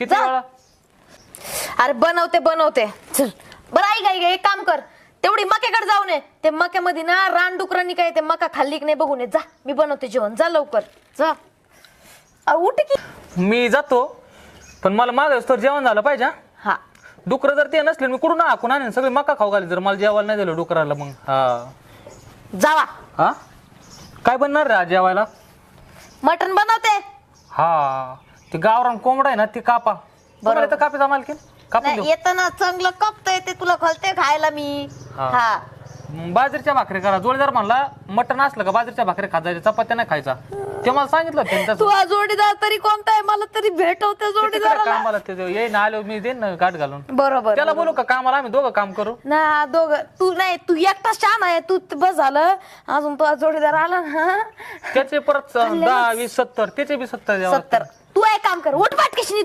किती वेळा? अरे बनवते चल बरं ऐक ऐक एक काम कर तेवढी मक्याकडे जाऊन ये ते मक्यामध्ये ना रानडुकरांनी काय ते मका खाल्ली की नाही बघून ये जा मी बनवते जेवण जा लवकर जा उठ की मी जातो पण मला मागास तर जेवण झालं पाहिजे. हा डुकर जर ते नसले मी कुठून हाकून आणेन सगळी मका खाऊ घाली जर मला जेवायला नाही दिलं डुकराला मग. हा जावा हा काय बनणार रे आज जेवायला? मटण बनवते. हा ते गावरान कोंबडा आहे ना ती कापा बरोबर तर कापी जमाल की कापून देऊ. येतं ना चांगलं कपतय ते तुला घालते खायला मी. हा बाजरीच्या भाकरी करा. जोडीदार म्हणला मटण असलं का बाजरीच्या भाकरी खायच्या चपात्या नाही खायचा ते मला सांगितलं त्यांचा. तू जोडीदार तरी कोणता आहे मला तरी भेटवते जोडीदार कामाला ते येईन आलो मी देईन ना गाठ घालून. बरोबर त्याला बोलू का कामाला आम्ही दोघं काम करू ना दोघं तू नाही तू एकटाच छान आहे तू बस झालं अजून तो जोडीदार आला ना त्याचे परत 10 20 70 त्याचे बी 70 70 तू एक काम कर उठ पाठ कशी